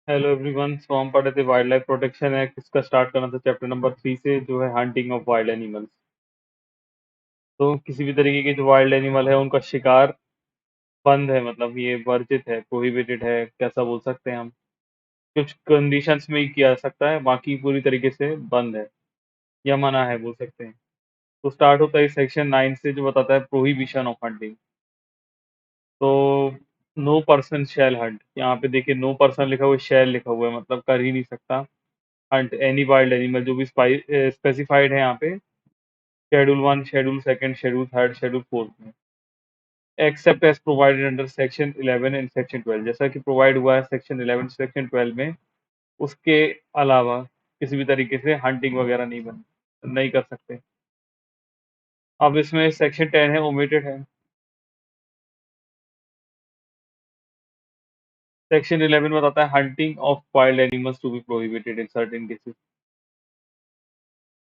Hello everyone. सो हम पढ़े थे वाइल्ड लाइफ प्रोटेक्शन एक्ट। इसका स्टार्ट करना था चैप्टर नंबर 3 से, जो है हंटिंग ऑफ वाइल्ड एनिमल्स। तो किसी भी तरीके के जो वाइल्ड एनिमल है उनका शिकार बंद है, मतलब ये वर्जित है, प्रोहिबिटेड है, कैसा बोल सकते हैं हम। कुछ कंडीशंस में ही किया जा सकता है, बाकी पूरी तरीके से बंद है या मना है बोल सकते हैं। तो स्टार्ट होता है सेक्शन 9 से, जो बताता है प्रोहिबिशन ऑफ हंटिंग। तो नो पर्सन शैल हंट, यहाँ पे देखिए नो पर्सन लिखा हुआ है, शैल लिखा हुआ है, मतलब कर ही नहीं सकता हंट एनी वाइल्ड एनिमल, जो भी स्पेसिफाइड है यहाँ पे शेड्यूल 1, शेड्यूल 2, शेड्यूल 3, शेड्यूल 4 में, except as provided under section 11 and section 12, जैसा कि प्रोवाइड हुआ है सेक्शन 11 सेक्शन 12 में। उसके अलावा किसी भी तरीके से हंटिंग वगैरह नहीं कर सकते। अब इसमें सेक्शन 10 है, ओमिटेड है। सेक्शन 11 बताता है hunting of wild animals to be prohibited in certain cases.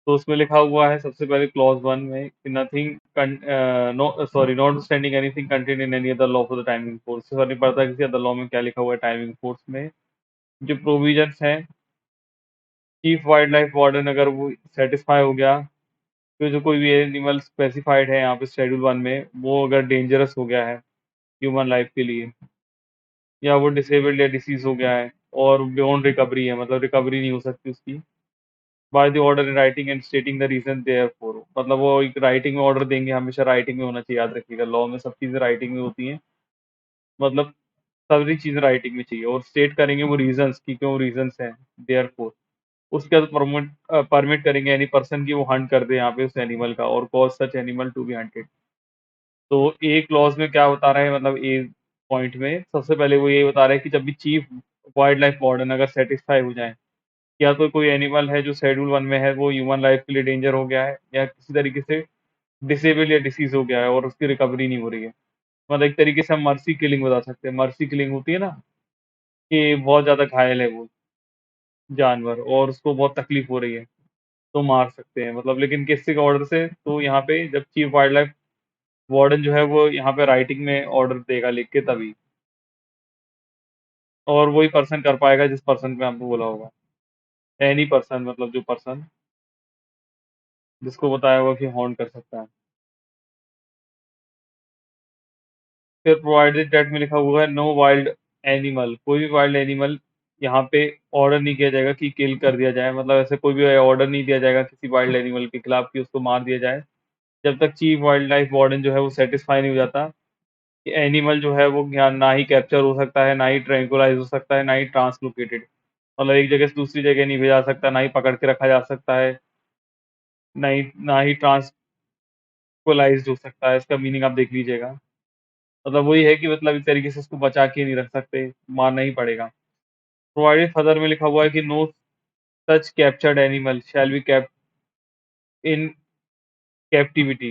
तो उसमें लिखा हुआ है सबसे पहले क्लॉज 1 में कि nothing no sorry not standing anything contain in any other law for the timing force. फर्क नहीं पड़ता किसी अदर लॉ में क्या लिखा हुआ है टाइमिंग फोर्स में। जो प्रोविजंस हैं, चीफ वाइल्ड लाइफ वार्डन अगर वो सेटिस्फाई हो गया, तो जो कोई भी एनिमल स्पेसिफाइड है यहाँ पे शेड्यूल 1 में, वो अगर डेंजरस हो गया है ह्यूमन लाइफ के लिए, या वो डिसेबल्ड या डिसीज हो गया है और बियॉन्ड रिकवरी है, मतलब रिकवरी नहीं हो सकती उसकी, by the order in writing and stating the reason there for, मतलब वो एक राइटिंग में ऑर्डर देंगे, हमेशा राइटिंग में होना चाहिए, याद रखिएगा लॉ में सब चीजें राइटिंग में होती हैं, मतलब सारी चीजें राइटिंग में चाहिए, और स्टेट करेंगे वो रीजंस की क्यों रीजंस हैं देयर फॉर। उसके बाद परमिट परमिट करेंगे एनी पर्सन की वो हंट कर दे यहाँ पे उस एनिमल का, और cause such animal to be hunted. तो ए क्लॉज में क्या बता रहे हैं, मतलब ए पॉइंट में सबसे पहले वो ये बता रहे हैं कि जब भी चीफ वाइल्ड लाइफ वार्डन अगर सेटिस्फाई हो जाए, या तो कोई एनिमल है जो शेड्यूल 1 में है वो ह्यूमन लाइफ के लिए डेंजर हो गया है, या किसी तरीके से डिसेबल या डिसीज हो गया है और उसकी रिकवरी नहीं हो रही है, मतलब एक तरीके से हम मर्सी किलिंग बता सकते हैं। मर्सी किलिंग होती है ना, कि बहुत ज्यादा घायल है वो जानवर और उसको बहुत तकलीफ हो रही है, तो मार सकते हैं, मतलब लेकिन किसी के ऑर्डर से। तो यहाँ पे जब चीफ वाइल्ड लाइफ वार्डन जो है वो यहाँ पे राइटिंग में ऑर्डर देगा लिख के तभी, और वही पर्सन कर पाएगा जिस पर्सन पे आपको बोला होगा। एनी पर्सन, मतलब जो पर्सन जिसको बताया होगा कि हॉर्न कर सकता है। फिर प्रोवाइडेड डेट में लिखा हुआ है नो वाइल्ड एनिमल, कोई भी वाइल्ड एनिमल यहाँ पे ऑर्डर नहीं किया जाएगा कि किल कर दिया जाए, मतलब ऐसे कोई भी ऑर्डर नहीं दिया जाएगा किसी वाइल्ड एनिमल के खिलाफ कि उसको मार दिया जाए, जब तक चीफ वाइल्ड लाइफ वार्डन जो है वो सेटिस्फाई नहीं हो जाता कि एनिमल जो है वो ना ही कैप्चर हो सकता है, ना ही ट्रैंकुलाइज हो सकता है, ना ही ट्रांसलोकेटेड, मतलब एक जगह से दूसरी जगह नहीं भेजा सकता, ना ही पकड़ के रखा जा सकता है, ना ही ट्रांसपोलाइज्ड हो सकता है। इसका मीनिंग आप देख लीजिएगा, मतलब वही है कि मतलब इस तरीके से उसको बचा के नहीं रख सकते, मारना ही पड़ेगा। प्रोवाइडेड फर्दर में लिखा हुआ है कि no such captured animal shall be kept in captivity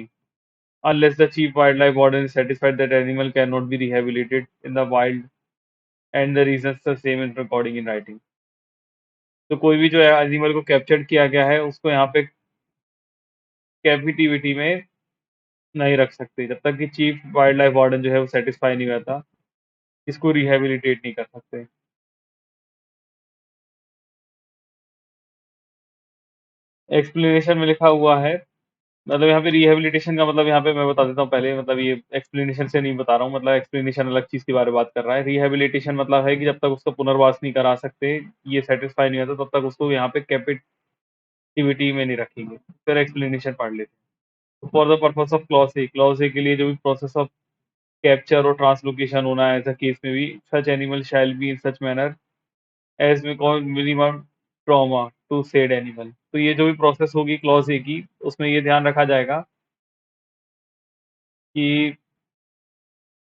unless the chief wildlife warden is satisfied that animal cannot be rehabilitated in the wild and the reasons the same in recording in writing। तो कोई भी जो है animal को capture किया गया है उसको यहाँ पे कैप्टिविटी में नहीं रख सकते जब तक कि चीफ वाइल्ड लाइफ वार्डन जो है वो सेटिस्फाई नहीं होता, इसको रिहेबिलिटेट नहीं कर सकते। एक्सप्लेनेशन में लिखा हुआ है, मतलब यहाँ पे रिहेबिलिटेशन का मतलब यहाँ पे मैं बता देता हूँ पहले, मतलब ये एक्सप्लेनेशन से नहीं बता रहा हूँ, मतलब एक्सप्लेनेशन अलग चीज के बारे में बात कर रहा है। रिहेबिलिटेशन मतलब है कि जब तक उसका पुनर्वास नहीं करा सकते, ये सेटिस्फाई नहीं होता, तब तक उसको यहाँ पे कैपेटिविटी में नहीं रखेंगे। फिर एक्सप्लेनेशन पढ़ लेते हैं। For the purpose of clause A के लिए जो भी प्रोसेस ऑफ कैप्चर और ट्रांसलोकेशन होना है ऐसा केस में भी, such animal shall be in such manner as में cause minimum trauma to said animal. तो ये जो भी प्रोसेस होगी क्लॉज ए की, उसमें ये ध्यान रखा जाएगा कि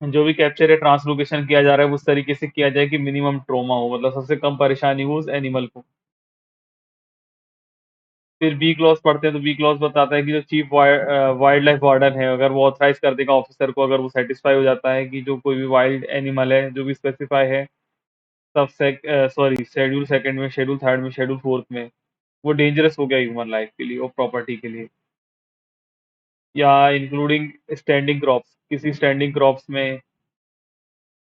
जो भी कैप्चर या ट्रांसलोकेशन किया जा रहा है वो उस तरीके से किया जाए कि मिनिमम ट्रॉमा हो, मतलब सबसे कम परेशानी हो उस एनिमल को। फिर बी क्लॉज पढ़ते हैं, तो बी क्लॉज बताता है कि जो चीफ वाइल्ड लाइफ वार्डन है, अगर वो ऑथराइज कर देगा ऑफिसर को, अगर वो सेटिस्फाई हो जाता है कि जो कोई भी वाइल्ड एनिमल है जो भी स्पेसिफाई है सब शेड्यूल 2 में, शेड्यूल 3 में, शेड्यूल 4 में, वो डेंजरस हो गया ह्यूमन लाइफ के लिए और प्रॉपर्टी के लिए, या इंक्लूडिंग स्टैंडिंग क्रॉप्स, किसी स्टैंडिंग क्रॉप्स में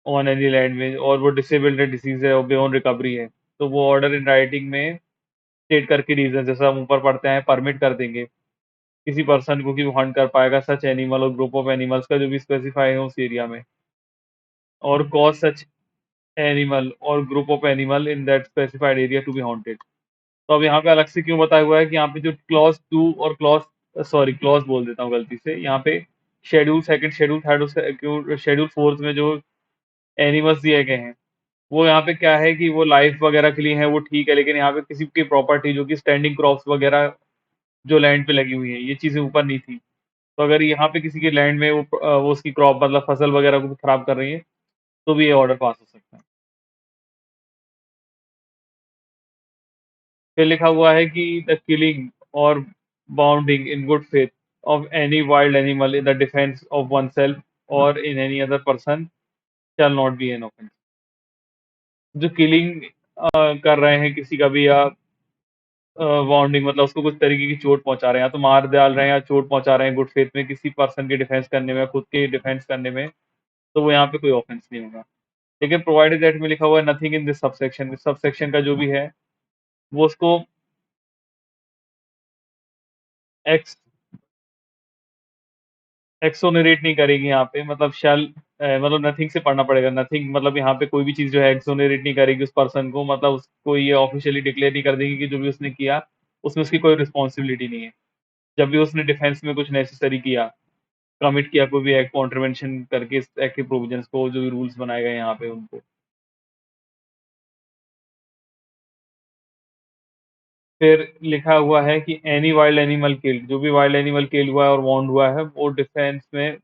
ऑन एनी लैंड में, और वो डिसेबल्ड है, डिसीज है और बियॉन्ड रिकवरी है, तो वो ऑर्डर इन राइटिंग में स्टेट करके रीजन जैसा हम ऊपर पढ़ते हैं परमिट कर देंगे किसी पर्सन को कि वो हंट कर पाएगा सच एनिमल और ग्रुप ऑफ एनिमल्स का जो भी स्पेसिफाई है उस एरिया में और कॉज सच एनिमल और group of animal in that specified area to be hunted. तो अब यहाँ पे अलग से क्यों बताया हुआ है कि यहाँ पे जो क्लॉज 2 और क्लॉज बोल देता हूँ गलती से, यहाँ पे schedule second, schedule third, schedule fourth में जो एनिमल्स दिए गए हैं वो यहाँ पे क्या है कि वो लाइफ वगैरह के लिए है वो ठीक है, लेकिन यहाँ पे किसी की प्रॉपर्टी जो कि स्टैंडिंग क्रॉप्स वगैरह जो लैंड पे लगी हुई है ये चीजें ऊपर नहीं थी। तो अगर यहाँ पे किसी के लैंड में वो उसकी क्रॉप मतलब फसल वगैरह को खराब कर रही है तो भी ये ऑर्डर पास हो सकता है। फिर लिखा हुआ है कि द किलिंग और wounding in good faith of any wild animal in the defence of one self और in any other person shall not be an offence. जो किलिंग कर रहे हैं किसी का भी या वाउंडिंग मतलब उसको कुछ तरीके की चोट पहुंचा रहे हैं या तो मार डाल रहे हैं या चोट पहुंचा रहे हैं गुड फेथ में किसी पर्सन के डिफेंस करने में खुद के डिफेंस करने में, तो वो यहाँ पे कोई ऑफेंस नहीं होगा। लेकिन प्रोवाइडेड दैट में लिखा हुआ है नथिंग इन दिस सबसेक्शन, इस सबसेक्शन का जो भी है वो उसको एक्स एक्सोनरेट नहीं करेगी यहाँ पे, मतलब शैल मतलब नथिंग से पढ़ना पड़ेगा। नथिंग मतलब यहाँ पे कोई भी चीज जो है एक्सोनरेट नहीं करेगी उस पर्सन को, मतलब उसको ये ऑफिशियली डिक्लेयर नहीं कर देगी कि जो भी उसने किया उसमें उसकी कोई रिस्पॉन्सिबिलिटी नहीं है। जब भी उसने डिफेंस में कुछ नेसेसरी किया, कमिट किया कोई भी एक्ट कॉन्ट्रीवेंशन करके इस एक्ट के प्रोविजंस को, जो भी रूल्स बनाए गए यहाँ पे उनको। फिर लिखा हुआ है कि एनी वाइल्ड एनिमल किल्ड, जो भी वाइल्ड एनिमल किल हुआ है और वाउंड हुआ है वो डिफेंस में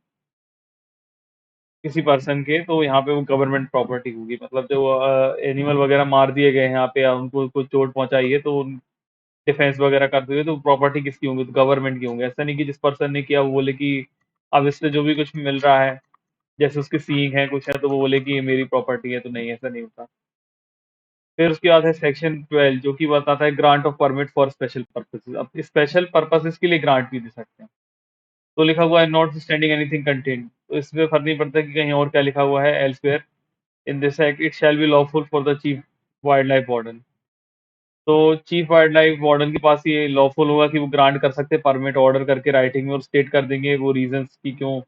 किसी पर्सन के, तो यहाँ पे वो गवर्नमेंट प्रॉपर्टी होगी। मतलब जो एनिमल वगैरह मार दिए गए हैं यहाँ पे या उनको कुछ चोट पहुंचाई है तो डिफेंस वगैरह करते हुए तो प्रॉपर्टी किसकी होंगी, तो गवर्नमेंट की होंगी। ऐसा नहीं कि जिस पर्सन ने किया वो बोले कि अब इससे जो भी कुछ मिल रहा है जैसे उसके सींग है कुछ है तो वो बोले कि ये मेरी प्रॉपर्टी है, तो नहीं, ऐसा नहीं होता। फिर उसके बाद है सेक्शन 12 जो कि बताता है grant of permit for special purposes. अब स्पेशल पर्पसेस के लिए ग्रांट भी दे सकते हैं। तो लिखा हुआ है नॉट स्टैंडिंग एनीथिंग कंटेन, तो इसमें फर्क नहीं पड़ता कि कहीं और क्या लिखा हुआ है elsewhere in this act it shall be lawful for the chief wildlife warden. तो चीफ वाइल्ड लाइफ वार्डन के पास ये लॉफुल होगा कि वो ग्रांट कर सकते हैं परमिट ऑर्डर करके राइटिंग में और स्टेट कर देंगे वो रीजंस की क्यों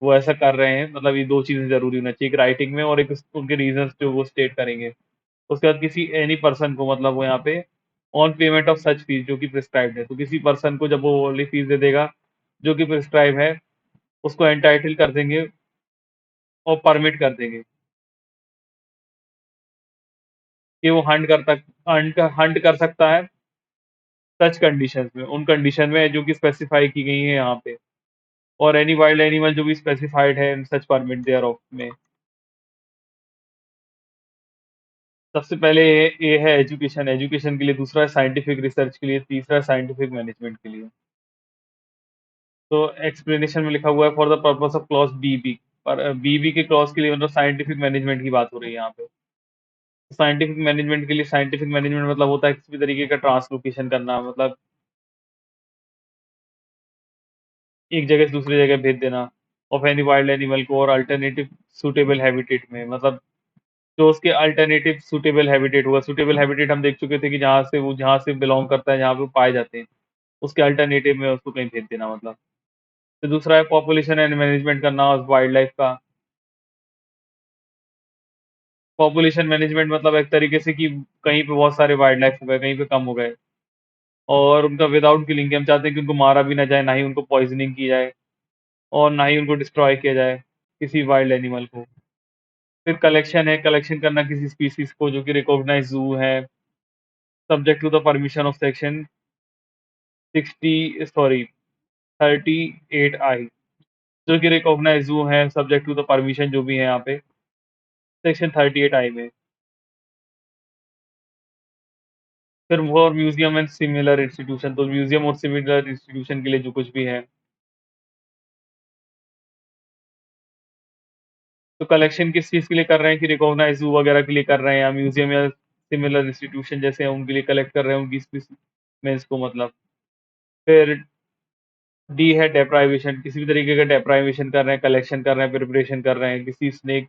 वो ऐसा कर रहे हैं। मतलब ये दो चीजें जरूरी होना चाहिए, एक राइटिंग में और एक उनके रीजंस जो वो स्टेट करेंगे। उसके बाद किसी एनी पर्सन को मतलब वो यहाँ पे on payment of such fees जो कि प्रिस्क्राइब्ड है, तो किसी पर्सन को जब वो वाली फीस दे देगा जो कि प्रिस्क्राइब है उसको एंटाइटल कर देंगे और परमिट कर देंगे कि वो हंट कर सकता है सच कंडीशंस में, उन कंडीशन में जो कि स्पेसिफाई की गई है यहाँ पे, और एनी वाइल्ड एनिमल जो भी स्पेसिफाइड है इन सच परमिट देयर ऑफ में। सबसे पहले ये है एजुकेशन, एजुकेशन के लिए, दूसरा है साइंटिफिक रिसर्च के लिए, तीसरा है साइंटिफिक मैनेजमेंट के लिए। तो एक्सप्लेनेशन में लिखा हुआ है for the purpose of clause BB, पर बीबी के क्लॉज के लिए मतलब साइंटिफिक मैनेजमेंट की बात हो रही है यहाँ पे। साइंटिफिक मैनेजमेंट के लिए, साइंटिफिक मैनेजमेंट मतलब होता है किसी भी तरीके का ट्रांसलोकेशन करना, मतलब एक जगह से दूसरी जगह भेज देना ऑफ एनी वाइल्ड एनिमल को और अल्टरनेटिव सुटेबल हैबिटेट में, मतलब जो उसके अल्टरनेटिव सुटेबल हैबिटेट हुआ। सुटेबल हैबिटेट हम देख चुके थे कि जहाँ से बिलोंग करता है, जहाँ पे वो पाए जाते हैं, उसके अल्टरनेटिव में उसको कहीं भेज देना मतलब। तो दूसरा है पॉपुलेशन एंड मैनेजमेंट करना वाइल्ड लाइफ का। पॉपुलेशन मैनेजमेंट मतलब एक तरीके से कि कहीं पे बहुत सारे वाइल्ड लाइफ हो गए, कहीं पे कम हो गए, और उनका विदाउट किलिंग, हम चाहते हैं कि उनको मारा भी ना जाए, ना ही उनको पॉइजनिंग की जाए, और ना ही उनको डिस्ट्रॉय किया जाए किसी वाइल्ड एनिमल को। फिर कलेक्शन है, कलेक्शन करना किसी स्पीसीज को जो कि रिकॉग्नाइज जू है, subject to the permission of section 38I, जो कि रिकॉग्नाइज जू है सब्जेक्ट टू द परमिशन जो भी है यहाँ पे सेक्शन 38I में। फिर वो और म्यूजियम एंड सिमिलर इंस्टीट्यूशन, तो म्यूजियम और सिमिलर इंस्टीट्यूशन के लिए जो कुछ भी है। तो कलेक्शन किस चीज के लिए कर रहे हैं कि रिकॉग्नाइज जू वगैरह के लिए कर रहे हैं, या म्यूजियम या सिमिलर इंस्टीट्यूशन जैसे हैं उनके लिए कलेक्ट कर रहे हैं उनकी स्पेसिमेंस को मतलब। फिर डी है डेप्राइवेशन, किसी भी तरीके का डेप्राइवेशन कर रहे हैं, कलेक्शन कर रहे हैं, प्रिपरेशन कर रहे हैं किसी स्नेक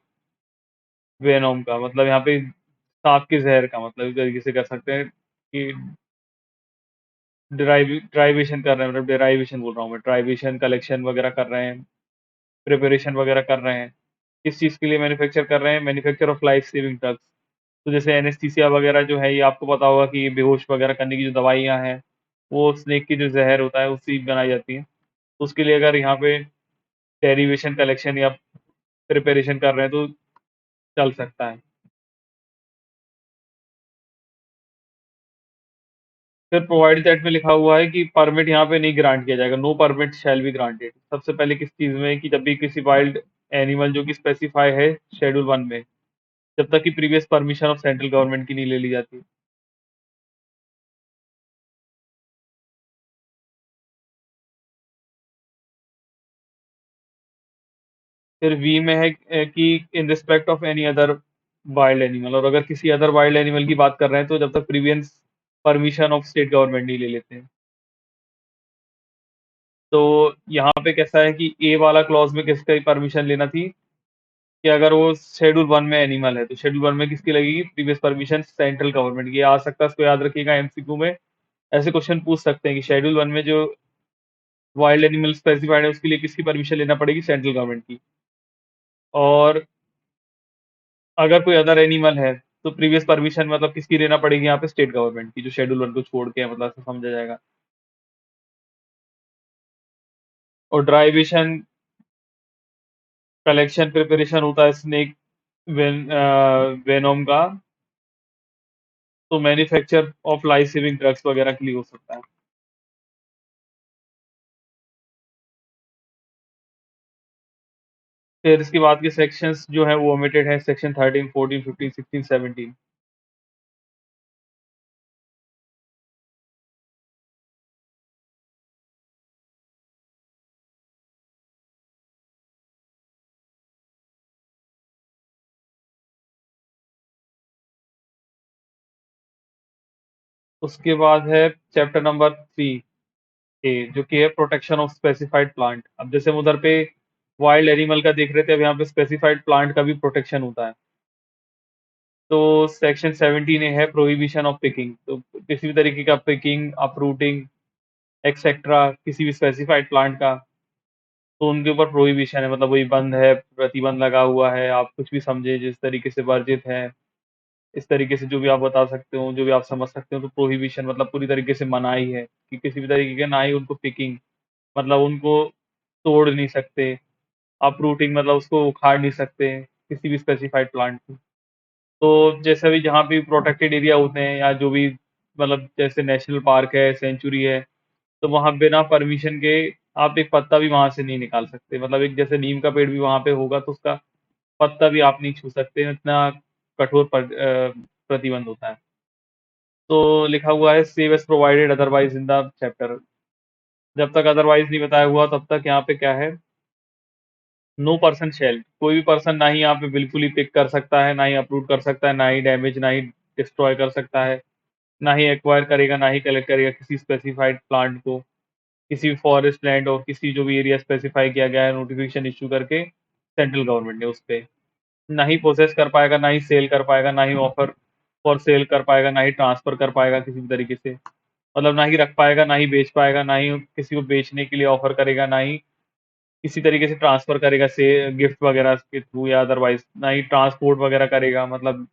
वेनोम का, मतलब यहाँ पे सांप के ज़हर का मतलब इस तरीके से कर सकते हैं कि ड्राइवेशन कर रहे हैं, मतलब डेराइवेशन बोल रहा हूँ मैं, ड्राइवेशन, कलेक्शन वगैरह कर रहे हैं, प्रिपरेशन वगैरह कर रहे हैं। किस चीज़ के लिए मैन्युफैक्चर कर रहे हैं? Manufacture of life saving drugs. तो जैसे एनेस्थीसिया वगैरह जो है, ये आपको पता होगा कि बेहोश वगैरह करने की जो दवाइयाँ हैं, वो स्नेक की जो ज़हर होता है, उससे बनाई जाती हैं। तो उसके लिए अगर यहाँ पे डेरिवेशन, कलेक्शन या प्रिपरेशन कर रहे हैं, तो चल सकता है। फिर प्रोवाइडेड दैट में लिखा हुआ है कि परमिट यहाँ पे नहीं ग्रांट किया जाएगा, no permit shall be granted. सबसे पहले किस चीज़ में, कि जब भी किसी वाइल्ड एनिमल जो कि स्पेसिफाई है शेड्यूल 1 में, जब तक कि previous permission of central government की नहीं ले ली जाती। फिर वी में है कि in respect of any other wild animal, और अगर किसी अदर वाइल्ड एनिमल की बात कर रहे हैं तो जब तक previous permission of state government नहीं ले लेते हैं। तो यहाँ पे कैसा है कि ए वाला क्लॉज में किसकी परमिशन लेना थी, कि अगर वो शेड्यूल 1 में एनिमल है तो शेड्यूल 1 में किसकी लगेगी, प्रीवियस परमिशन सेंट्रल गवर्नमेंट की। आ सकता है, इसको याद रखिएगा, एमसीक्यू में ऐसे क्वेश्चन पूछ सकते हैं कि शेड्यूल 1 में जो वाइल्ड एनिमल स्पेसिफाइड है उसके लिए किसकी परमिशन लेना पड़ेगी, सेंट्रल गवर्नमेंट की। और अगर कोई अदर एनिमल है तो प्रीवियस परमिशन मतलब किसकी लेना पड़ेगी यहाँ पे, स्टेट गवर्नमेंट की, जो शेड्यूल 1 को छोड़ के है, मतलब ऐसा समझा जाएगा। और ड्राइवेशन, कलेक्शन, प्रिपरेशन होता है स्नेक वेनोम का, तो manufacture of life saving drugs वगैरह के लिए हो सकता है। फिर इसके बाद के सेक्शंस जो है वो ओमिटेड है, सेक्शन 13, 14, 15, 16, 17। उसके बाद है चैप्टर नंबर 3 ए, जो कि है प्रोटेक्शन ऑफ स्पेसिफाइड प्लांट। अब जैसे हम उधर पे वाइल्ड एनिमल का देख रहे थे, अब यहाँ पे स्पेसिफाइड प्लांट का भी प्रोटेक्शन होता है। तो सेक्शन 17 ए है प्रोहिबिशन ऑफ पिकिंग। तो किसी भी तरीके का पिकिंग, अपरूटिंग, एक्सेट्रा किसी भी स्पेसिफाइड प्लांट का, तो उनके ऊपर प्रोहिबिशन है, मतलब वही बंद है, प्रतिबंध लगा हुआ है, आप कुछ भी समझे जिस तरीके से वर्जित है, इस तरीके से जो भी आप बता सकते हो, जो भी आप समझ सकते हो, तो प्रोहिबिशन मतलब पूरी तरीके से मनाही है कि किसी भी तरीके का, ना ही उनको पिकिंग मतलब उनको तोड़ नहीं सकते, अपरूटिंग मतलब उसको उखाड़ नहीं सकते किसी भी स्पेसिफाइड प्लांट को। तो जैसे भी जहाँ भी प्रोटेक्टेड एरिया होते हैं, या जो भी मतलब जैसे नेशनल पार्क है, सेंचुरी है, तो वहाँ बिना परमिशन के आप एक पत्ता भी वहां से नहीं निकाल सकते। मतलब एक जैसे नीम का पेड़ भी वहां पे होगा तो उसका पत्ता भी आप नहीं छू सकते, इतना कठोर प्रतिबंध होता है। तो लिखा हुआ है save as provided otherwise in the chapter. जब तक अदरवाइज नहीं बताया हुआ तब तक यहाँ पे क्या है, नो पर्सन शेल, कोई भी पर्सन ना ही यहाँ पे बिल्कुल ही पिक कर सकता है, ना ही अप्रूव कर सकता है, ना ही डैमेज, ना ही डिस्ट्रॉय कर सकता है, ना ही एक्वायर करेगा, ना ही कलेक्ट करेगा किसी स्पेसिफाइड प्लांट को, किसी भी फॉरेस्ट लैंड और किसी जो भी एरिया स्पेसिफाई किया गया है नोटिफिकेशन इशू करके सेंट्रल गवर्नमेंट ने उस पे, ना ही प्रोसेस कर पाएगा, ना ही सेल कर पाएगा, ना ही ऑफर फॉर सेल कर पाएगा, ना ही ट्रांसफर कर पाएगा किसी भी तरीके से। मतलब ना ही रख पाएगा, ना ही बेच पाएगा, ना ही किसी को बेचने के लिए ऑफर करेगा, ना ही किसी तरीके से ट्रांसफर करेगा से गिफ्ट वगैरह के थ्रू या अदरवाइज, ना ही ट्रांसपोर्ट वगैरह करेगा, मतलब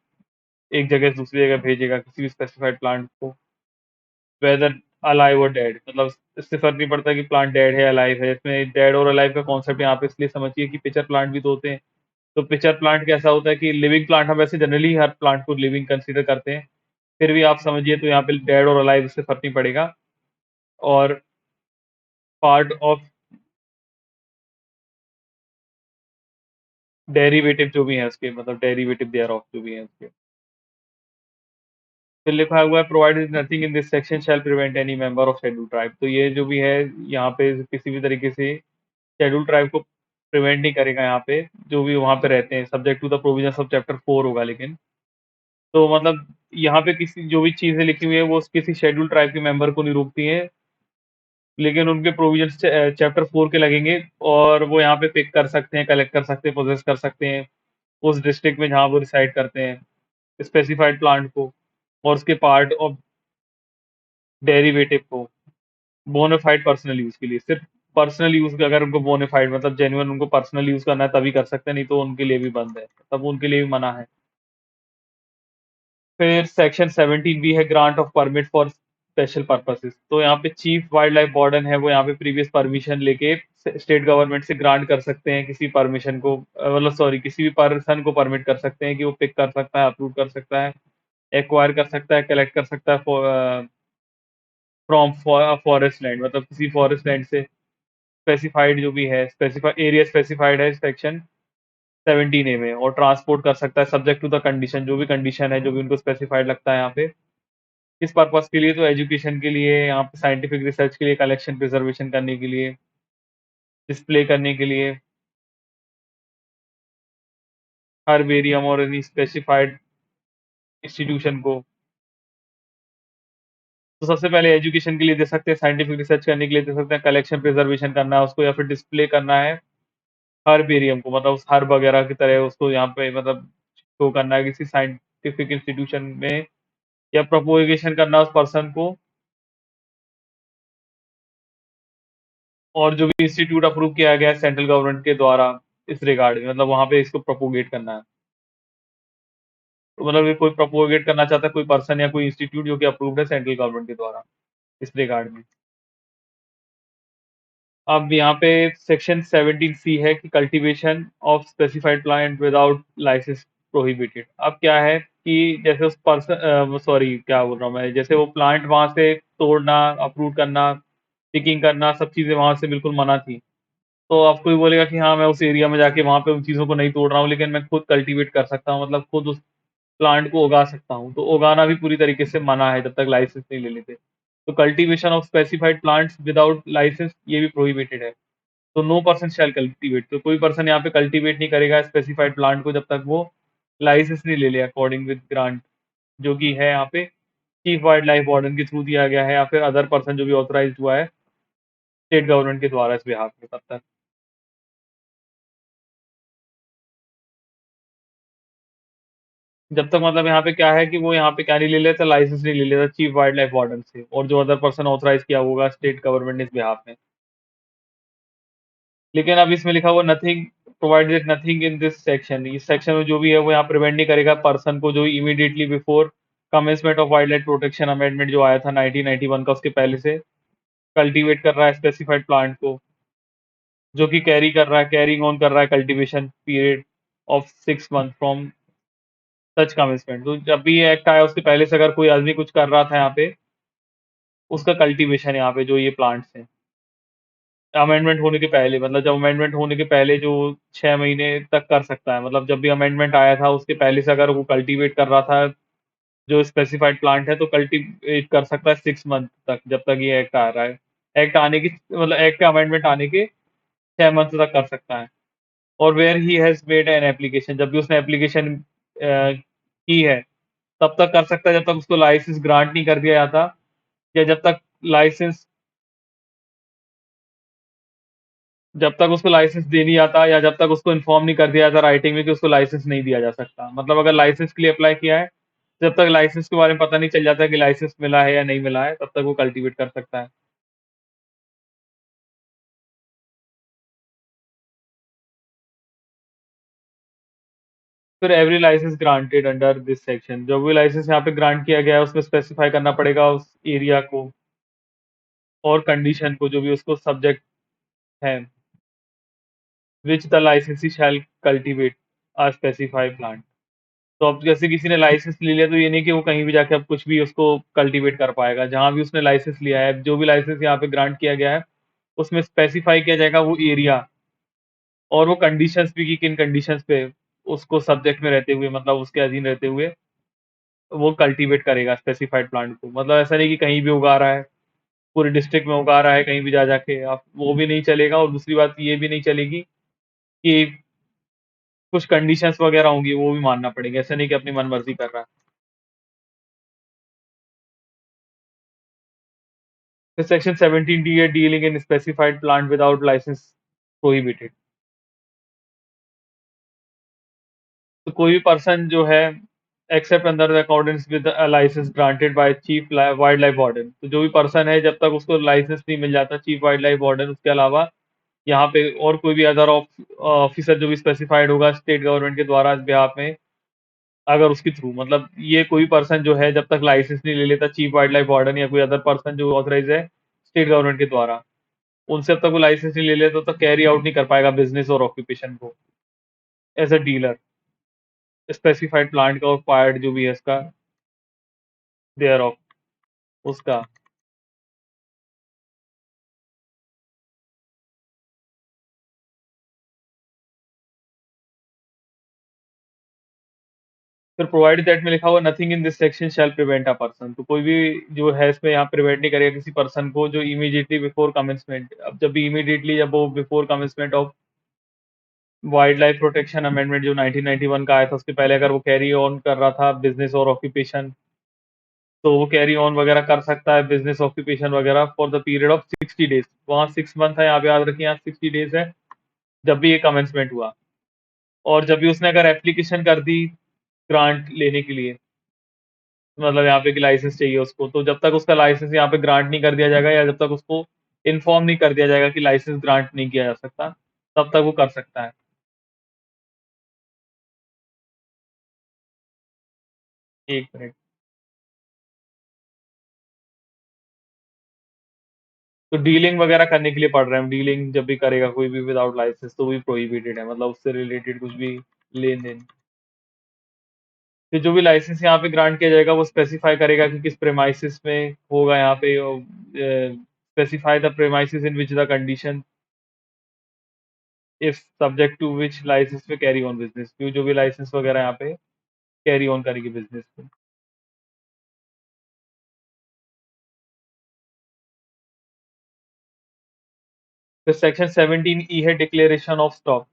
एक जगह से दूसरी जगह भेजेगा किसी भी स्पेसिफाइड प्लांट को, वेदर अलाइव और डेड। मतलब इससे फर्क नहीं पड़ता कि प्लांट डेड है अलाइव है, इसमें डेड और अलाइव का कॉन्सेप्ट यहाँ पे इसलिए समझिए कि पिक्चर प्लांट भी तो होते हैं। तो पिक्चर प्लांट कैसा होता है कि लिविंग प्लांट, हम वैसे जनरली हर प्लांट को लिविंग कंसीडर करते हैं, फिर भी आप समझिए तो यहाँ पे डेड और अलाइव इससे फर्क नहीं पड़ेगा। और पार्ट ऑफ डेरिवेटिव जो भी है उसके, मतलब डेरिवेटिव देयर ऑफ जो भी है उसके। फिर लिखा हुआ है provided nothing in this section shall prevent any member of schedule tribe. तो ये जो भी है यहाँ पे किसी भी तरीके से शेड्यूल ट्राइब को प्रिवेंट नहीं करेगा यहाँ पे, जो भी वहाँ पे रहते हैं, subject to the provisions of chapter 4 होगा। लेकिन तो मतलब यहाँ पे किसी जो भी चीजें लिखी हुई है वो किसी शेड्यूल ट्राइब के मेंबर को नहीं रोकती है, लेकिन उनके प्रोविजंस चैप्टर 4 के लगेंगे, और वो यहाँ पे पिक कर सकते हैं, कलेक्ट कर सकते हैं, प्रोसेस कर सकते हैं उस डिस्ट्रिक्ट में जहाँ वो रिसाइड करते हैं। स्पेसिफाइड प्लांट को और उसके पार्ट ऑफ डेरिवेटिव को बोनाफाइड पर्सनल यूज के लिए। सिर्फ पर्सनल यूज अगर उनको बोनाफाइड मतलब जेन्युइन उनको पर्सनल यूज करना है तभी कर सकते हैं, नहीं तो उनके लिए भी बंद है, तब उनके लिए भी मना है। फिर सेक्शन 17 भी है grant of permit for special purposes. तो यहाँ पे चीफ वाइल्ड लाइफ वार्डन है, वो यहाँ पे प्रीवियस परमिशन लेके स्टेट गवर्नमेंट से ग्रांट कर सकते हैं किसी परमिशन को, मतलब सॉरी किसी भी पर्सन को परमिट कर सकते हैं कि वो पिक कर सकता है, अप्रूव कर सकता है, एक्वायर कर सकता है, कलेक्ट कर सकता है फ्रॉम फॉरेस्ट लैंड, मतलब किसी फॉरेस्ट लैंड से स्पेसिफाइड जो भी है, स्पेसिफाइड एरिया स्पेसिफाइड है सेक्शन 17A में, और ट्रांसपोर्ट कर सकता है सब्जेक्ट टू द कंडीशन, जो भी कंडीशन है जो भी उनको स्पेसिफाइड लगता है यहाँ पे। किस पर्पस के लिए? तो एजुकेशन के लिए, यहाँ पे साइंटिफिक रिसर्च के लिए, कलेक्शन प्रिजर्वेशन करने के लिए, डिस्प्ले करने के लिए, हर्बेरियम और एनी स्पेसिफाइड इंस्टीट्यूशन को। तो सबसे पहले एजुकेशन के लिए दे सकते हैं, साइंटिफिक रिसर्च करने के लिए दे सकते हैं, कलेक्शन प्रिजर्वेशन करना है उसको, या फिर डिस्प्ले करना है हर्बेरियम को, मतलब उस हर्ब वगैरह की तरह उसको यहाँ पे मतलब शो करना है किसी साइंटिफिक इंस्टीट्यूशन में, या प्रोपोगेशन करना उस पर्सन को, और जो भी इंस्टीट्यूट अप्रूव किया गया है सेंट्रल गवर्नमेंट के द्वारा इस रिगार्ड में, मतलब वहां पे इसको प्रोपोगेट करना है। तो मतलब ये कोई प्रोपोगेट करना चाहता है कोई पर्सन या कोई इंस्टीट्यूट जो कि अप्रूव्ड है सेंट्रल गवर्नमेंट के द्वारा इस रिगार्ड में। अब यहाँ पे सेक्शन 17C है कि cultivation of specified plant without licence prohibited. अब क्या है कि जैसे उस पर्सन सॉरी क्या बोल रहा हूँ मैं, जैसे वो प्लांट वहां से तोड़ना, अप्रूव करना, पिकिंग करना, सब चीजें वहां से बिल्कुल मना थी। तो अब कोई बोलेगा कि हाँ मैं उस एरिया में जाके वहां पे उन चीजों को नहीं तोड़ रहा हूँ, लेकिन मैं खुद कल्टीवेट कर सकता हूँ, मतलब खुद उस प्लांट को उगा सकता हूँ। तो उगाना भी पूरी तरीके से मना है जब तक लाइसेंस नहीं ले लेते। तो cultivation of specified plants without licence ये भी प्रोहिबिटेड है। तो नो पर्सन शैल कल्टीवेट, तो कोई पर्सन यहाँ पे कल्टीवेट नहीं करेगा स्पेसिफाइड प्लांट को जब तक वो लाइसेंस नहीं ले ले अकॉर्डिंग विद ग्रांट, जो कि है यहाँ पे चीफ वाइल्ड लाइफ वार्डन के थ्रू दिया गया है, या फिर अदर पर्सन जो भी ऑथराइज हुआ है स्टेट गवर्नमेंट के द्वारा इस बिहाफ में, तब तक। जब तक मतलब यहाँ पे क्या है कि वो यहाँ पे क्या नहीं ले लेता, लाइसेंस नहीं ले लेता चीफ वाइल्ड लाइफ वार्डन से, और जो अदर पर्सन ऑथराइज किया होगा स्टेट गवर्नमेंट ने इस बिहाफ में। लेकिन अब इसमें लिखा हुआ nothing provided nothing in this section, इस सेक्शन में जो भी है वो यहाँ प्रिवेंट नहीं करेगा पर्सन को जो immediately before commencement of wildlife protection amendment जो आया था 1991 का, उसके पहले से कल्टीवेट कर रहा है स्पेसिफाइड प्लांट को, जो कि कैरी कर रहा है, कैरिंग ऑन कर रहा है cultivation period of 6 month from such commencement. तो जब भी ये एक्ट आया उसके पहले से अगर कोई आदमी कुछ कर रहा था यहाँ पे, उसका कल्टीवेशन यहाँ पे जो ये प्लांट्स हैं अमेंडमेंट होने के पहले, मतलब जब अमेंडमेंट होने के पहले जो 6 महीने तक कर सकता है, मतलब जब भी अमेंडमेंट आया था उसके पहले से अगर वो कल्टीवेट कर रहा था जो स्पेसिफाइड प्लांट है, तो कल्टीवेट कर सकता है 6 मंथ तक, जब तक ये एक्ट आ रहा है। एक्ट आने की मतलब एक्ट का अमेंडमेंट आने के 6 मंथ तक कर सकता है। और where he has made an application, जब भी उसने एप्लीकेशन की है तब तक कर सकता है, जब तक उसको लाइसेंस ग्रांट नहीं कर दिया जाता, या लाइसेंस जब तक उसको लाइसेंस दे नहीं आता, या जब तक उसको इन्फॉर्म नहीं कर दिया जाता राइटिंग में कि उसको लाइसेंस नहीं दिया जा सकता। मतलब अगर लाइसेंस के लिए अप्लाई किया है, जब तक लाइसेंस के बारे में पता नहीं चल जाता है कि लाइसेंस मिला है या नहीं मिला है, तब तक वो कल्टीवेट कर सकता है। फिर every licence granted under this section, जो भी लाइसेंस यहाँ पे ग्रांट किया गया है उसमें स्पेसिफाई करना पड़ेगा उस एरिया को और कंडीशन को जो भी उसको सब्जेक्ट है, विच द लाइसेंसी शैल कल्टीवेट अ स्पेसिफाइड प्लांट। तो अब जैसे किसी ने लाइसेंस ले लिया, तो ये नहीं कि वो कहीं भी जाके अब कुछ भी उसको कल्टीवेट कर पाएगा। जहां भी उसने लाइसेंस लिया है, जो भी लाइसेंस यहाँ पे ग्रांट किया गया है, उसमें स्पेसिफाई किया जाएगा वो एरिया और वो कंडीशंस भी कि किन कंडीशंस पे उसको सब्जेक्ट में रहते हुए, मतलब उसके अधीन रहते हुए वो कल्टीवेट करेगा स्पेसिफाइड प्लांट को। मतलब ऐसा नहीं कि कहीं भी उगा रहा है, पूरे डिस्ट्रिक्ट में उगा रहा है कहीं भी जा जाके, आप वो भी नहीं चलेगा। और दूसरी बात ये भी नहीं चलेगी कि कुछ कंडीशंस वगैरह होंगी वो भी मानना पड़ेगा, ऐसा नहीं कि अपनी मनमर्जी कर रहा है। फिर सेक्शन 17D है dealing in specified plant without licence prohibited. तो कोई भी पर्सन जो है except under the accordance with licence granted by chief wildlife warden. तो जो भी पर्सन है, जब तक उसको लाइसेंस नहीं मिल जाता चीफ वाइल्ड लाइफ वार्डन, उसके अलावा यहाँ पे और कोई भी अदर ऑफिसर जो भी स्पेसिफाइड होगा स्टेट गवर्नमेंट के द्वारा इस बिहाफ में, अगर उसके थ्रू, मतलब ये कोई पर्सन जो है जब तक लाइसेंस नहीं ले लेता चीफ वाइल्ड लाइफ वार्डन या कोई अदर पर्सन जो ऑथराइज है स्टेट गवर्नमेंट के द्वारा, उनसे अब तक वो लाइसेंस नहीं ले लेता तो कैरी आउट नहीं कर पाएगा बिजनेस और ऑक्यूपेशन को as a dealer. Specified plant का और पार्ट जो भी है इसका देयर ऑफ उसका। फिर प्रोवाइड दैट में लिखा हुआ nothing in this section shall prevent a person. तो कोई भी जो है इसमें यहाँ प्रिवेंट नहीं करेगा किसी पर्सन को जो इमीडिएटली बिफोर कमेंसमेंट, अब जब भी इमीडिएटली जब वो before commencement of wildlife protection amendment जो 1991 का आया था, उसके पहले अगर वो कैरी ऑन कर रहा था बिजनेस और ऑक्यूपेशन, तो वो कैरी ऑन वगैरह कर सकता है बिजनेस ऑक्यूपेशन वगैरह for the period of 60 days. वहाँ 6 मंथ है, यहाँ पे याद रखिए, यहाँ 60 डेज है जब भी ये कमेंसमेंट हुआ। और जब भी उसने अगर एप्लीकेशन कर दी ग्रांट लेने के लिए, मतलब यहाँ पे कि लाइसेंस चाहिए उसको, तो जब तक उसका लाइसेंस यहाँ पे ग्रांट नहीं कर दिया जाएगा या जब तक उसको इन्फॉर्म नहीं कर दिया जाएगा कि लाइसेंस ग्रांट नहीं किया जा सकता, तब तक वो कर सकता है। एक मिनट। तो डीलिंग वगैरह करने के लिए पढ़ रहे हैं हम, डीलिंग जब भी करेगा कोई भी विदाउट लाइसेंस तो भी प्रोहिबिटेड है, मतलब उससे रिलेटेड कुछ भी लेन देन। फिर जो भी लाइसेंस यहाँ पे ग्रांट किया जाएगा वो स्पेसिफाई करेगा कि किस प्रेमाइसिस में होगा, यहाँ पे specify the premises in which the condition if subject to which licence पे कैरी ऑन बिजनेस, क्यों जो भी लाइसेंस वगैरह यहाँ पे कैरी ऑन करेगी बिजनेस को। फिर सेक्शन 17E है डिक्लेरेशन ऑफ स्टॉक।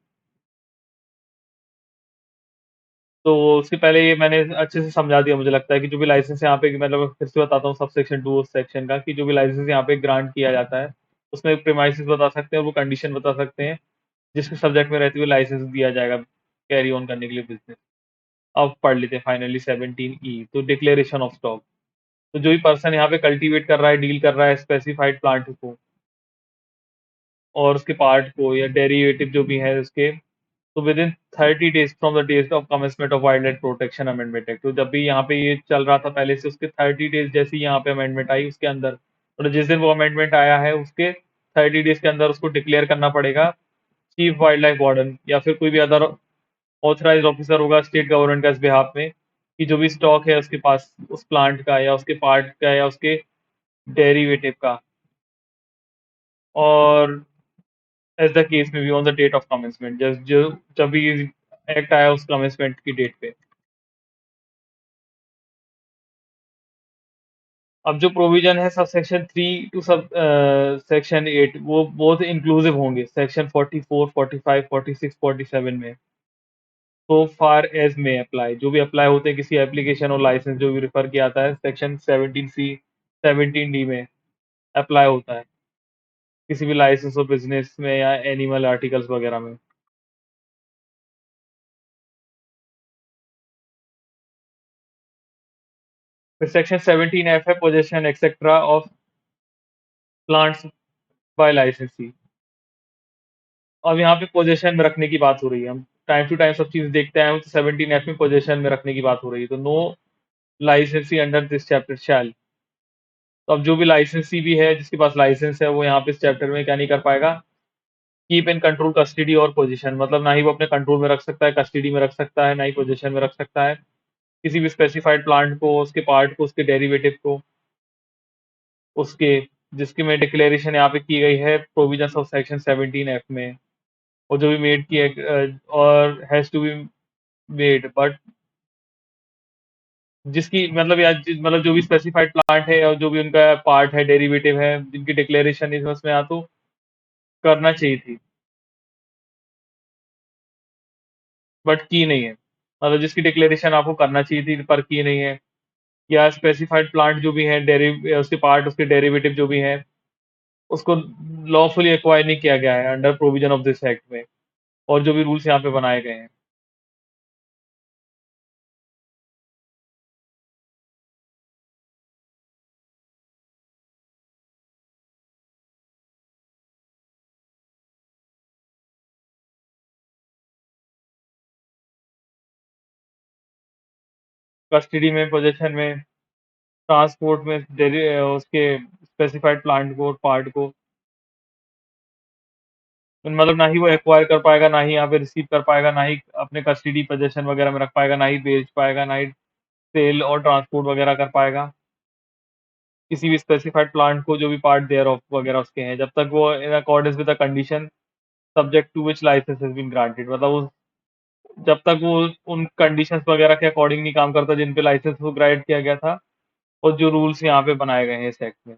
तो उसके पहले ये मैंने अच्छे से समझा दिया, मुझे लगता है कि जो भी लाइसेंस यहाँ पे, मतलब फिर से बताता हूँ सब सेक्शन 2 उस सेक्शन का, कि जो भी लाइसेंस यहाँ पे ग्रांट किया जाता है उसमें प्रीमाइसेस बता सकते हैं और वो कंडीशन बता सकते हैं जिसके सब्जेक्ट में रहते हुए लाइसेंस दिया जाएगा कैरी ऑन करने के लिए बिजनेस। अब पढ़ लेते हैं फाइनली 17E, तो डिक्लेरेशन ऑफ स्टॉक। तो जो भी पर्सन यहाँ पे कल्टीवेट कर रहा है, डील कर रहा है स्पेसिफाइड प्लांट को और उसके पार्ट को या डेरिवेटिव जो भी है उसके, तो within 30 days from the date of commencement of wildlife protection amendment act. तो जब भी यहाँ पे ये चल रहा था पहले से, उसके 30 डेज जैसे ही यहाँ पे अमेंडमेंट आई उसके अंदर, मतलब जिस दिन वो अमेंडमेंट आया है उसके 30 डेज के अंदर उसको डिक्लेयर करना पड़ेगा चीफ वाइल्ड लाइफ वार्डन या फिर कोई भी अदर ऑथराइज ऑफिसर होगा स्टेट गवर्नमेंट का इस बिहाफ में, कि जो भी स्टॉक है उसके पास उस प्लांट का या उसके पार्ट का या उसके डेरिवेटिव का, और एज द केस में भी on the date of commencement, जब जो जब भी एक्ट आया उस कमेंसमेंट की डेट पे। अब जो प्रोविजन है sub section 3 to sub section 8 वो बहुत इंक्लूसिव होंगे सेक्शन 44, 45, 46, 47 में। तो फार एज में अप्लाई, जो भी अप्लाई होते हैं किसी एप्लीकेशन और लाइसेंस जो भी रेफर किया आता है सेक्शन 17C 17D में अप्लाई होता है किसी भी लाइसेंस और बिजनेस में या एनिमल आर्टिकल्स वगैरह में। फिर सेक्शन 17F है possession etcetera of plants by लाइसेंसी। अब यहाँ पे पोजेशन में रखने की बात हो रही है, हम टाइम टू टाइम सब चीज देखते हैं, तो 17F में पोजेशन में रखने की बात हो रही है। तो नो लाइसेंसी अंडर दिस चैप्टर शैल। तो अब जो भी लाइसेंसी भी है जिसके पास लाइसेंस है वो यहाँ पे इस चैप्टर में क्या नहीं कर पाएगा, कीप इन कंट्रोल कस्टडी और पोजीशन, मतलब ना ही वो अपने कंट्रोल में रख सकता है, कस्टडी में रख सकता है, ना ही पोजीशन में रख सकता है किसी भी स्पेसिफाइड प्लांट को, उसके पार्ट को, उसके डेरिवेटिव को, उसके जिसकी में डिक्लेरेशन यहाँ पे की गई है प्रोविजंस ऑफ सेक्शन 17F में, और जो भी मेड की और has to be made, but जिसकी मतलब मतलब जो भी स्पेसिफाइड प्लांट है और जो भी उनका पार्ट है डेरिवेटिव है जिनकी डिक्लेरेशन इसमें यहाँ तो करना चाहिए थी बट की नहीं है, मतलब जिसकी डिक्लेरेशन आपको करना चाहिए थी पर की नहीं है, या स्पेसिफाइड प्लांट जो भी है डेरिव उसके पार्ट उसके डेरिवेटिव जो भी है उसको लॉफुली एक्वायर नहीं किया गया है under provision of this act में, और जो भी रूल्स यहाँ पे बनाए गए हैं। कस्टडी में, पोजेशन में, ट्रांसपोर्ट में, उसके स्पेसिफाइड प्लांट को, पार्ट को, मतलब ना ही वो एक्वायर कर पाएगा, ना ही यहाँ पे रिसीव कर पाएगा, ना ही अपने कस्टडी पोजेशन वगैरह में रख पाएगा, ना ही बेच पाएगा, ना ही सेल और ट्रांसपोर्ट वगैरह कर पाएगा किसी भी स्पेसिफाइड प्लांट को, जो भी पार्ट देयर ऑफ वगैरह उसके हैं, जब तक वो in accordance with the condition subject to which licence has been granted, मतलब उस जब तक वो उन कंडीशंस वगैरह के अकॉर्डिंग नहीं काम करता जिन पे लाइसेंस को ग्रांट किया गया था, और जो रूल्स यहाँ पे बनाए गए हैं इस एक्ट में।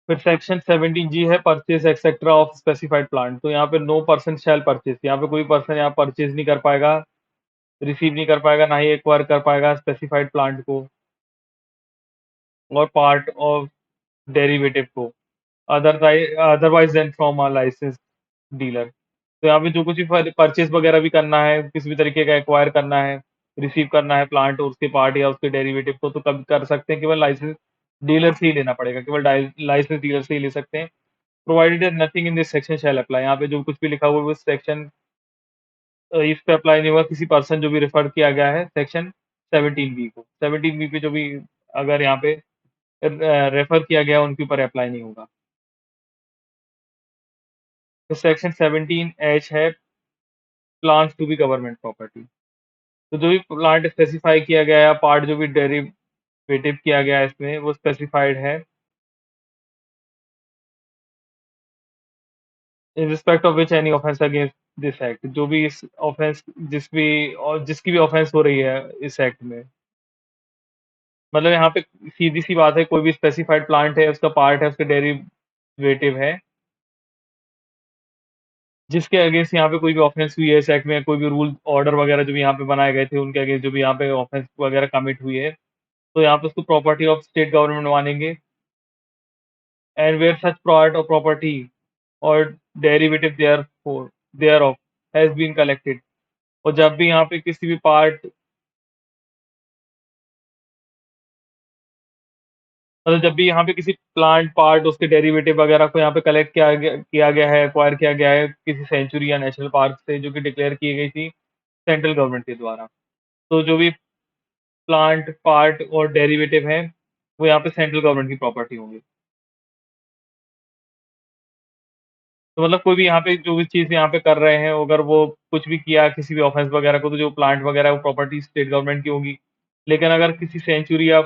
फिर सेक्शन 17 जी है purchase etcetera of specified plant. तो यहाँ पे नो पर्सन शैल परचेज, यहाँ पे कोई पर्सन यहाँ परचेज नहीं कर पाएगा, रिसीव नहीं कर पाएगा, ना ही एक्वायर कर पाएगा स्पेसिफाइड प्लांट को और पार्ट ऑफ डेरिवेटिव को otherwise than from a licence dealer. तो यहाँ पे जो कुछ भी परचेज वगैरह भी करना है, किसी भी तरीके का एक्वायर करना है, रिसीव करना है प्लांट और उसके पार्ट या उसके डेरिवेटिव को, तो कब कर सकते हैं, केवल लाइसेंस डीलर से ही लेना पड़ेगा, केवल लाइसेंस डीलर से ही ले सकते हैं। Provided nothing in this section shall apply, यहाँ पे जो कुछ भी लिखा हुआ है वो सेक्शन इस पे अप्लाई नहीं होगा, किसी पर्सन जो भी रेफर किया गया है सेक्शन 17 बी को, 17 बी पे जो भी अगर यहाँ पे रेफर किया गया है, उनके ऊपर अप्लाई नहीं होगा। तो सेक्शन 17H है plant to be government property. तो जो भी प्लांट स्पेसिफाई किया गया है, पार्ट जो भी डेरिवेटिव किया गया है इसमें, वो स्पेसिफाइड है in respect of which any offence against this act, जो भी इस ऑफेंस जिसकी भी ऑफेंस हो रही है इस एक्ट में, मतलब यहाँ पे सीधी सी बात है, कोई भी स्पेसिफाइड प्लांट है, उसका पार्ट है, उसके डेरिवेटिव है, जिसके अगेंस्ट यहाँ पे कोई भी ऑफेंस हुई है इस एक्ट में, कोई भी रूल ऑर्डर वगैरह जो भी यहाँ पे बनाए गए थे उनके अगेंस्ट जो भी यहाँ पे ऑफेंस वगैरह कमिट हुई है, तो यहाँ पे उसको प्रॉपर्टी ऑफ स्टेट गवर्नमेंट मानेंगे। And where such part of property और derivative thereof has been collected, और जब भी यहाँ पे किसी भी पार्ट, मतलब जब भी यहाँ पे किसी प्लांट पार्ट उसके डेरिवेटिव वगैरह को यहाँ पे कलेक्ट किया गया है, एक्वायर किया गया है किसी सेंचुरी या नेशनल पार्क से, जो कि डिक्लेयर की गई थी सेंट्रल गवर्नमेंट के द्वारा, तो जो भी प्लांट पार्ट और डेरिवेटिव है, वो यहाँ पे सेंट्रल गवर्नमेंट की प्रॉपर्टी होंगी। तो मतलब कोई भी यहाँ पे जो भी चीज़ यहाँ पे कर रहे हैं, अगर वो कुछ भी किया किसी भी ऑफेंस वगैरह को, तो जो प्लांट वगैरह है वो प्रॉपर्टी स्टेट गवर्नमेंट की होगी। लेकिन अगर किसी सेंचुरी या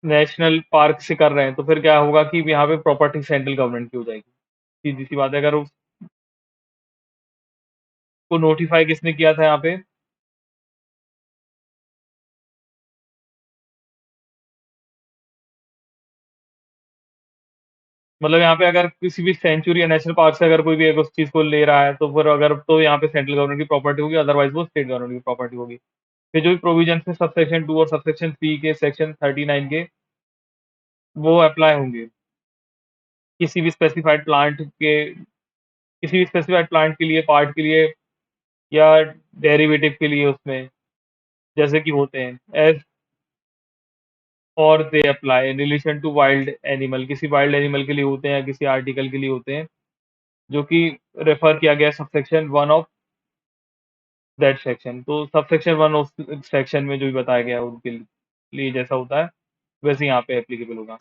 नेशनल पार्क से कर रहे हैं, तो फिर क्या होगा कि यहाँ पे प्रॉपर्टी सेंट्रल गवर्नमेंट की हो जाएगी। सीधी सी बात है, अगर उसको नोटिफाई किसने किया था यहाँ पे, मतलब यहाँ पे अगर किसी भी सेंचुरी या नेशनल पार्क से अगर कोई भी एक उस चीज़ को ले रहा है, तो फिर अगर तो यहाँ पे सेंट्रल गवर्नमेंट की प्रॉपर्टी होगी, अदरवाइज वो स्टेट गवर्नमेंट की प्रॉपर्टी होगी। फिर जो भी प्रोविजन है सबसेक्शन 2 और सबसेक्शन 3 के सेक्शन 39 के, वो अप्लाई होंगे किसी भी स्पेसिफाइड प्लांट के, किसी भी स्पेसिफाइड प्लांट के लिए, पार्ट के लिए या डेरिवेटिव के लिए उसमें, जैसे कि होते हैं एज और they apply in relation to wild animal, किसी वाइल्ड एनिमल के लिए होते हैं या किसी आर्टिकल के लिए होते हैं, जो कि रेफर किया गया सबसेक्शन 1 ऑफ दैट सेक्शन। तो सबसेक्शन 1 ऑफ सेक्शन में जो भी बताया गया है उनके लिए जैसा होता है, वैसे यहाँ पे एप्लीकेबल होगा।